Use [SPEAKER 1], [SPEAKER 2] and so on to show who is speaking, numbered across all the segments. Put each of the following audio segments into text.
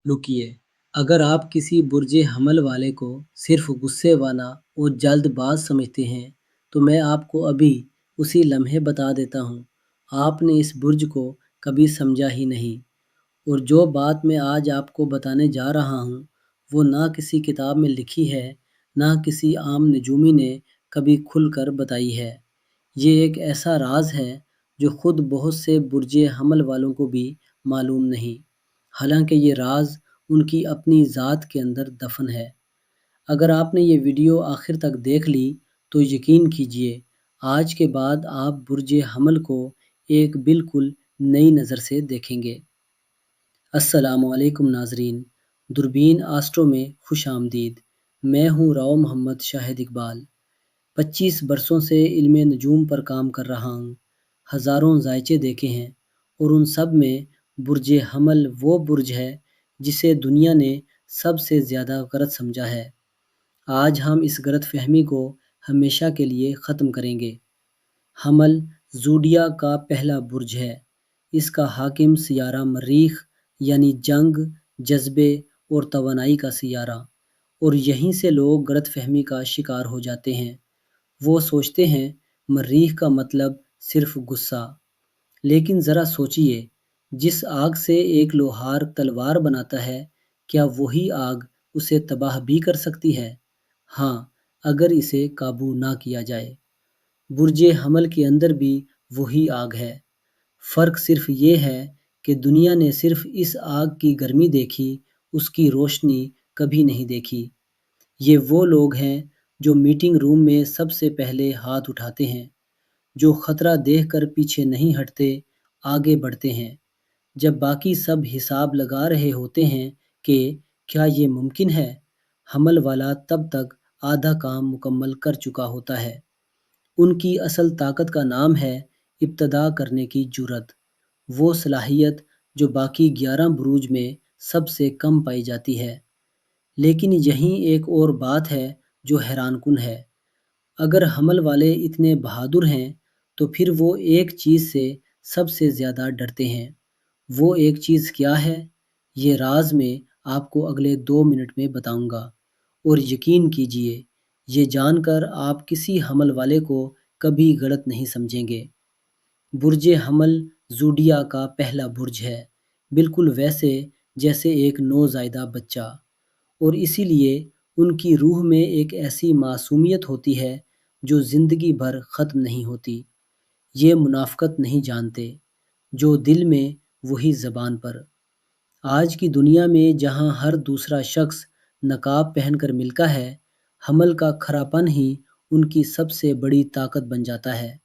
[SPEAKER 1] रुकिए, अगर आप किसी बुर्ज हमल वाले को सिर्फ गुस्से वाला और जल्दबाज समझते हैं, तो मैं आपको अभी उसी लम्हे बता देता हूँ, आपने इस बुर्ज को कभी समझा ही नहीं। और जो बात मैं आज आपको बताने जा रहा हूँ, वो ना किसी किताब में लिखी है, ना किसी आम नजूमी ने कभी खुलकर बताई है। ये एक ऐसा राज है जो खुद बहुत से बुर्ज हमल वालों को भी मालूम नहीं। हालांकि ये राज उनकी अपनी ज़ात के अंदर दफन है। अगर आपने ये वीडियो आखिर तक देख ली, तो यकीन कीजिए, आज के बाद आप बुर्ज हमल को एक बिल्कुल नई नज़र से देखेंगे। अस्सलामुअलैकुम नाजरीन, दूरबीन आस्ट्रो में खुश आमदीद। मैं हूँ राव मोहम्मद शाहिद इकबाल। 25 बरसों से इल्म नजूम पर काम कर रहा हूँ। हज़ारों ज़ायचे देखे हैं और उन सब में बुर्ज हमल वो बुर्ज है जिसे दुनिया ने सबसे ज़्यादा गलत समझा है। आज हम इस गलत फहमी को हमेशा के लिए ख़त्म करेंगे। हमल ज़ोडिया का पहला बुर्ज है। इसका हाकिम सियारा मरीख यानी जंग, जज्बे और तवानाई का सियारा। और यहीं से लोग गलतफहमी का शिकार हो जाते हैं। वो सोचते हैं मरीख का मतलब सिर्फ गुस्सा। लेकिन ज़रा सोचिए, जिस आग से एक लोहार तलवार बनाता है, क्या वही आग उसे तबाह भी कर सकती है? हाँ, अगर इसे काबू ना किया जाए। बुर्ज हमल के अंदर भी वही आग है। फ़र्क सिर्फ ये है कि दुनिया ने सिर्फ इस आग की गर्मी देखी, उसकी रोशनी कभी नहीं देखी। ये वो लोग हैं जो मीटिंग रूम में सबसे पहले हाथ उठाते हैं, जो खतरा देखकर पीछे नहीं हटते, आगे बढ़ते हैं। जब बाकी सब हिसाब लगा रहे होते हैं कि क्या ये मुमकिन है, हमल वाला तब तक आधा काम मुकम्मल कर चुका होता है। उनकी असल ताकत का नाम है इब्तदा करने की जुर्रत, वो सलाहियत जो बाकी 11 बुरूज में सबसे कम पाई जाती है। लेकिन यहीं एक और बात है जो हैरानकुन है। अगर हमल वाले इतने बहादुर हैं, तो फिर वो एक चीज़ से सबसे ज़्यादा डरते हैं। वो एक चीज़ क्या है? ये राज मैं आपको अगले 2 मिनट में बताऊंगा। और यकीन कीजिए, ये जानकर आप किसी हमल वाले को कभी गलत नहीं समझेंगे। बुर्ज हमल ज़ोडिया का पहला बुर्ज है, बिल्कुल वैसे जैसे एक नौज़ायदा बच्चा। और इसीलिए उनकी रूह में एक ऐसी मासूमियत होती है जो ज़िंदगी भर ख़त्म नहीं होती। ये मुनाफ़क़त नहीं जानते, जो दिल में वही ज़बान पर। आज की दुनिया में जहाँ हर दूसरा शख्स नकाब पहनकर मिलता है, हमल का खरापन ही उनकी सबसे बड़ी ताकत बन जाता है।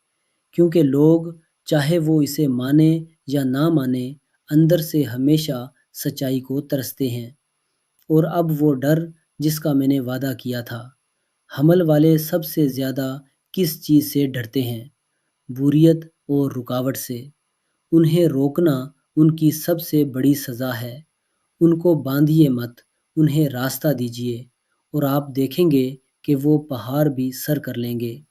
[SPEAKER 1] क्योंकि लोग, चाहे वो इसे माने या ना माने, अंदर से हमेशा सच्चाई को तरसते हैं। और अब वो डर जिसका मैंने वादा किया था, हमल वाले सबसे ज़्यादा किस चीज़ से डरते हैं? बोरियत और रुकावट से। उन्हें रोकना उनकी सबसे बड़ी सज़ा है। उनको बांधिए मत, उन्हें रास्ता दीजिए और आप देखेंगे कि वो पहाड़ भी सर कर लेंगे।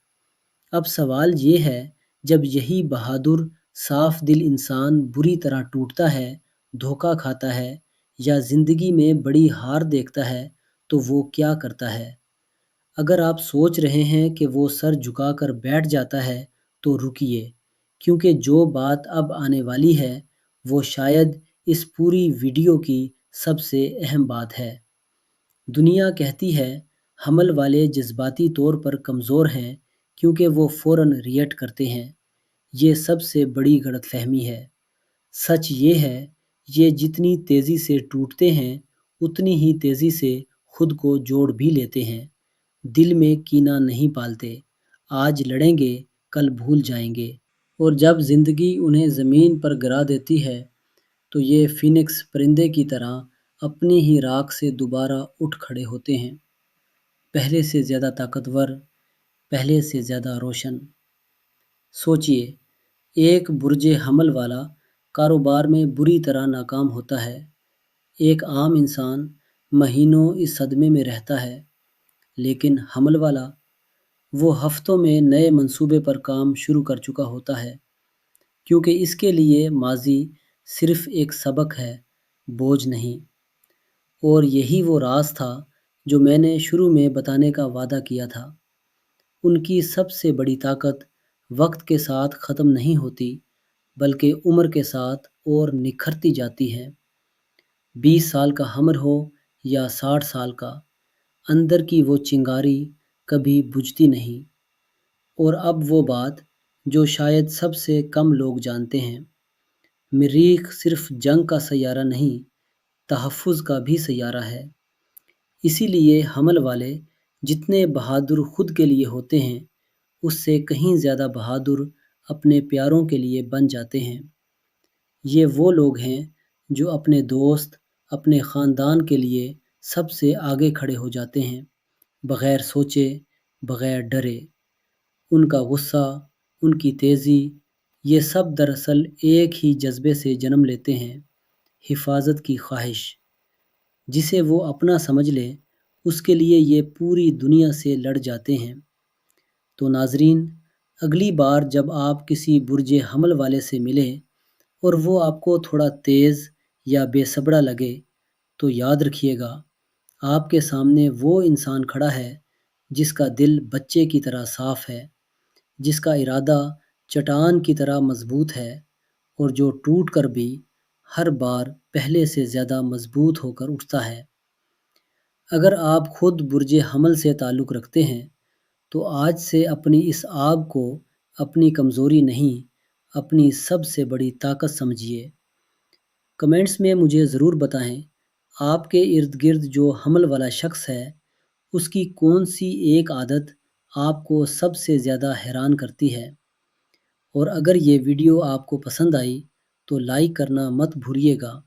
[SPEAKER 1] अब सवाल ये है, जब यही बहादुर, साफ दिल इंसान बुरी तरह टूटता है, धोखा खाता है या ज़िंदगी में बड़ी हार देखता है, तो वो क्या करता है? अगर आप सोच रहे हैं कि वो सर झुकाकर बैठ जाता है, तो रुकिए, क्योंकि जो बात अब आने वाली है, वो शायद इस पूरी वीडियो की सबसे अहम बात है। दुनिया कहती है हमल वाले जज्बाती तौर पर कमज़ोर हैं क्योंकि वो फ़ौरन रिएक्ट करते हैं। ये सबसे बड़ी गलतफ़हमी है। सच ये है, ये जितनी तेज़ी से टूटते हैं, उतनी ही तेज़ी से खुद को जोड़ भी लेते हैं। दिल में कीना नहीं पालते, आज लड़ेंगे, कल भूल जाएंगे। और जब ज़िंदगी उन्हें ज़मीन पर गिरा देती है, तो ये फ़ीनिक्स परिंदे की तरह अपनी ही राख से दोबारा उठ खड़े होते हैं, पहले से ज़्यादा ताकतवर, पहले से ज़्यादा रोशन। सोचिए, एक बुर्ज हमल वाला कारोबार में बुरी तरह नाकाम होता है। एक आम इंसान महीनों इस सदमे में रहता है, लेकिन हमल वाला, वो हफ्तों में नए मंसूबे पर काम शुरू कर चुका होता है, क्योंकि इसके लिए माज़ी सिर्फ एक सबक है, बोझ नहीं। اور یہی وہ راز تھا جو میں نے شروع میں بتانے کا وعدہ کیا تھا۔ ان کی سب سے بڑی طاقت وقت کے ساتھ ختم نہیں ہوتی، بلکہ عمر کے ساتھ اور نکھرتی جاتی ہے۔ 20 سال کا حمل ہو یا 60 سال کا، اندر کی وہ چنگاری کبھی بجھتی نہیں۔ اور اب وہ بات جو شاید سب سے کم لوگ جانتے ہیں، مریخ صرف جنگ کا سیارہ نہیں، تحفظ کا بھی سیارہ ہے۔ اسی لیے حمل والے جتنے بہادر خود کے لیے ہوتے ہیں، اس سے کہیں زیادہ بہادر اپنے پیاروں کے لیے بن جاتے ہیں۔ یہ وہ لوگ ہیں جو اپنے دوست، اپنے خاندان کے لیے سب سے آگے کھڑے ہو جاتے ہیں، بغیر سوچے، بغیر ڈرے۔ ان کا غصہ، ان کی تیزی، یہ سب دراصل ایک ہی جذبے سے جنم لیتے ہیں، حفاظت کی خواہش۔ جسے وہ اپنا سمجھ لے، اس کے لیے یہ پوری دنیا سے لڑ جاتے ہیں۔ تو ناظرین، اگلی بار جب آپ کسی برج حمل والے سے ملیں اور وہ آپ کو تھوڑا تیز یا بے صبرا لگے، تو یاد رکھیے گا، آپ کے سامنے وہ انسان کھڑا ہے جس کا دل بچے کی طرح صاف ہے، جس کا ارادہ چٹان کی طرح مضبوط ہے، اور جو ٹوٹ کر بھی ہر بار پہلے سے زیادہ مضبوط ہو کر اٹھتا ہے۔ اگر آپ خود برج حمل سے تعلق رکھتے ہیں، تو آج سے اپنی اس آگ کو اپنی کمزوری نہیں، اپنی سب سے بڑی طاقت سمجھیے۔ کمنٹس میں مجھے ضرور بتائیں، آپ کے ارد گرد جو حمل والا شخص ہے، اس کی کون سی ایک عادت آپ کو سب سے زیادہ حیران کرتی ہے۔ اور اگر یہ ویڈیو آپ کو پسند آئی تو لائک کرنا مت بھولیے گا۔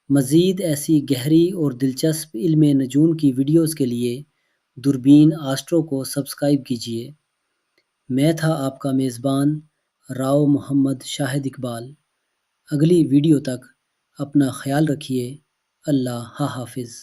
[SPEAKER 1] مزید ایسی گہری اور دلچسپ علم نجوم کی ویڈیوز کے لیے دوربین آسٹرو کو سبسکرائب کیجیے۔ میں تھا آپ کا میزبان راؤ محمد شاہد اقبال۔ اگلی ویڈیو تک اپنا خیال رکھیے۔ اللہ حافظ۔